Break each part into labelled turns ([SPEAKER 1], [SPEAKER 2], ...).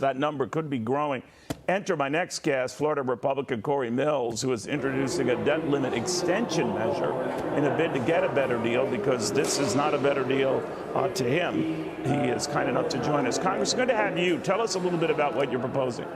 [SPEAKER 1] That number could be growing. Enter my next guest, Florida Republican Corey Mills, who is introducing a debt limit extension measure in a bid to get a better deal, because this is not a better deal to him. He is kind enough to join us. Congress, good to have you. Tell us a little bit about what you're proposing.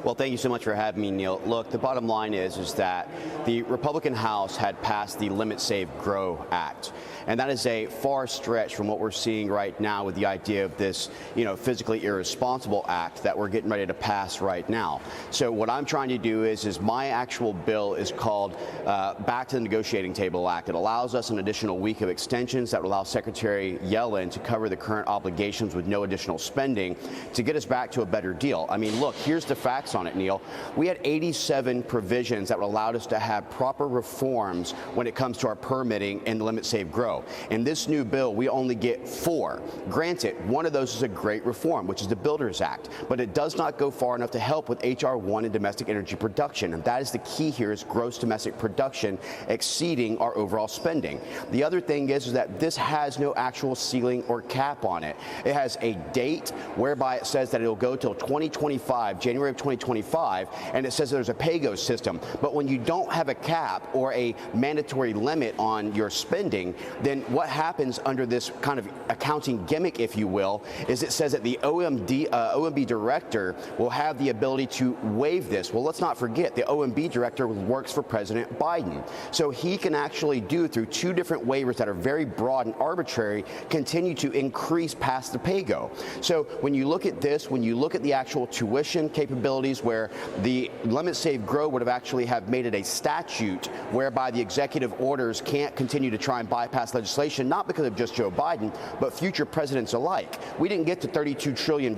[SPEAKER 2] Well, thank you so much for having me, Neil. Look, the bottom line is that the Republican House had passed the Limit, Save, Grow Act. And that is a far stretch from what we're seeing right now with the idea of this, physically irresponsible act that we're getting ready to pass right now. So what I'm trying to do is my actual bill is called Back to the Negotiating Table Act. It allows us an additional week of extensions that would allow Secretary Yellen to cover the current obligations with no additional spending to get us back to a better deal. I mean, look, here's the facts on it, Neil. We had 87 provisions that would allow us to have proper reforms when it comes to our permitting and the Limit, Save, Grow. In this new bill, we only get 4. Granted, one of those is a great reform, which is the Builders Act, but it does not go far enough to help with H.R. 1 and domestic energy production. And that is the key here, is gross domestic production exceeding our overall spending. The other thing is that this has no actual ceiling or cap on it. It has a date whereby it says that it'll go till 2025, January of 2025, and it says there's a pay-go system. But when you don't have a cap or a mandatory limit on your spending, then what happens under this kind of accounting gimmick, if you will, is it says that the OMB director will have the ability to waive this. Well, let's not forget, the OMB director works for President Biden. So he can actually do, through 2 different waivers that are very broad and arbitrary, continue to increase past the pay-go. So when you look at this, when you look at the actual tuition capabilities, where the Limit, Save, Grow would have actually have made it a statute whereby the executive orders can't continue to try and bypass legislation, not because of just Joe Biden, but future presidents alike. We didn't get to $32 trillion,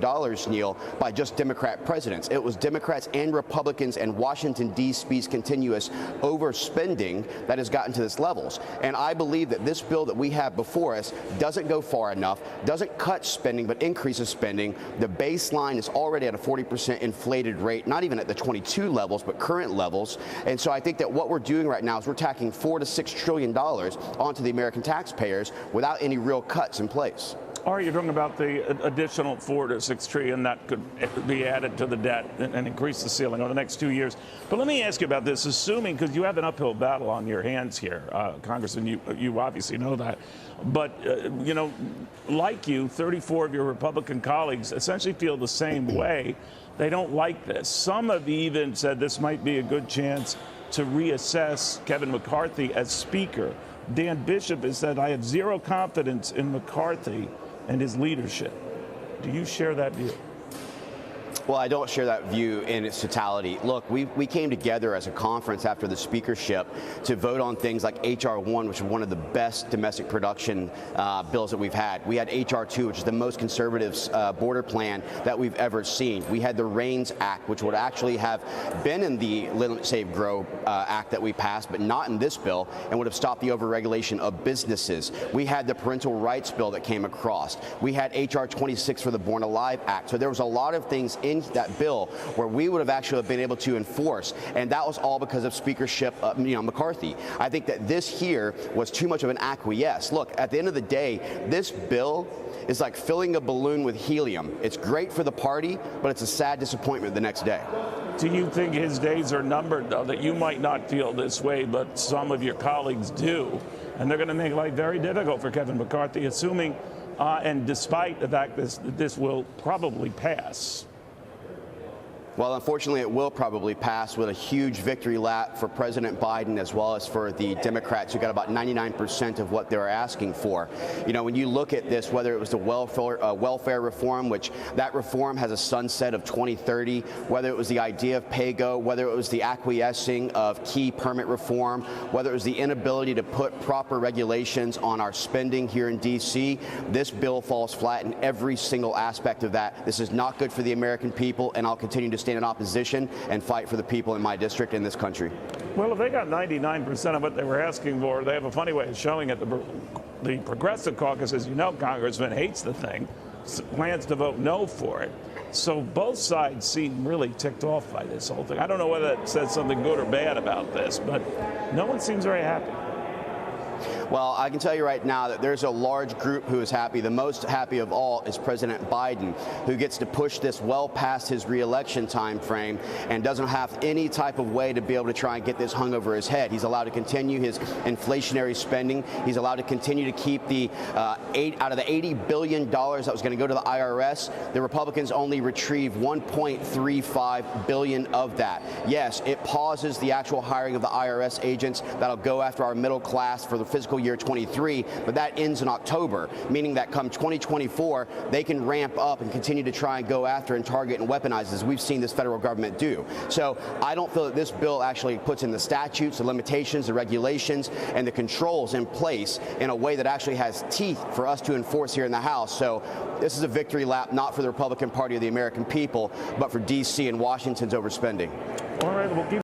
[SPEAKER 2] Neil, by just Democrat presidents. It was Democrats and Republicans and Washington, D.C.'s continuous overspending that has gotten to this levels. And I believe that this bill that we have before us doesn't go far enough, doesn't cut spending, but increases spending. The baseline is already at a 40% inflated rate, not even at the 22 levels, but current levels. And so I think that what we're doing right now is we're tacking $4 to $6 trillion onto the American taxpayers without any real cuts in place.
[SPEAKER 1] Are you talking about the additional $4 to $6 trillion that could be added to the debt and increase the ceiling over the next 2 years? But let me ask you about this, assuming, because you have an uphill battle on your hands here, Congressman, you obviously know that. But, like you, 34 of your Republican colleagues essentially feel the same way. They don't like this. Some have even said this might be a good chance to reassess Kevin McCarthy as Speaker. Dan Bishop has said, I have zero confidence in McCarthy and his leadership. Do you share that view?
[SPEAKER 2] Well, I don't share that view in its totality. Look, we came together as a conference after the speakership to vote on things like H.R. 1, which is one of the best domestic production bills that we've had. We had H.R. 2, which is the most conservative border plan that we've ever seen. We had the REINS Act, which would actually have been in the Limit, Save, Grow Act that we passed, but not in this bill, and would have stopped the overregulation of businesses. We had the parental rights bill that came across. We had H.R. 26 for the Born Alive Act. So there was a lot of things in that bill where we would have actually been able to enforce, and that was all because of speakership McCarthy. I think that this here was too much of an acquiesce. Look, at the end of the day, this bill is like filling a balloon with helium. It's great for the party, but it's a sad disappointment the next day.
[SPEAKER 1] Do you think his days are numbered, though, that you might not feel this way, but some of your colleagues do, and they're going to make life very difficult for Kevin McCarthy, assuming and despite the fact that this will probably pass?
[SPEAKER 2] Well, unfortunately, it will probably pass with a huge victory lap for President Biden as well as for the Democrats, who got about 99% of what they were asking for. When you look at this, whether it was the welfare reform, which that reform has a sunset of 2030, whether it was the idea of pay-go, whether it was the acquiescing of key permit reform, whether it was the inability to put proper regulations on our spending here in D.C., this bill falls flat in every single aspect of that. This is not good for the American people, and I'll continue to stand in opposition and fight for the people in my district in this country.
[SPEAKER 1] Well, if they got 99% of what they were asking for, they have a funny way of showing it. The Progressive Caucus, as you know, Congressman, hates the thing, plans to vote no for it. So both sides seem really ticked off by this whole thing. I don't know whether that says something good or bad about this, but no one seems very happy.
[SPEAKER 2] Well, I can tell you right now that there's a large group who is happy. The most happy of all is President Biden, who gets to push this well past his re-election time frame and doesn't have any type of way to be able to try and get this hung over his head. He's allowed to continue his inflationary spending. He's allowed to continue to keep the out of the $80 billion that was going to go to the IRS, the Republicans only retrieve $1.35 billion of that. Yes, it pauses the actual hiring of the IRS agents that'll go after our middle class for the fiscal year 23, but that ends in October, meaning that come 2024, they can ramp up and continue to try and go after and target and weaponize, as we've seen this federal government do. So I don't feel that this bill actually puts in the statutes, the limitations, the regulations, and the controls in place in a way that actually has teeth for us to enforce here in the House. So this is a victory lap not for the Republican Party of the American people, but for D.C. and Washington's overspending.
[SPEAKER 1] All right, we'll keep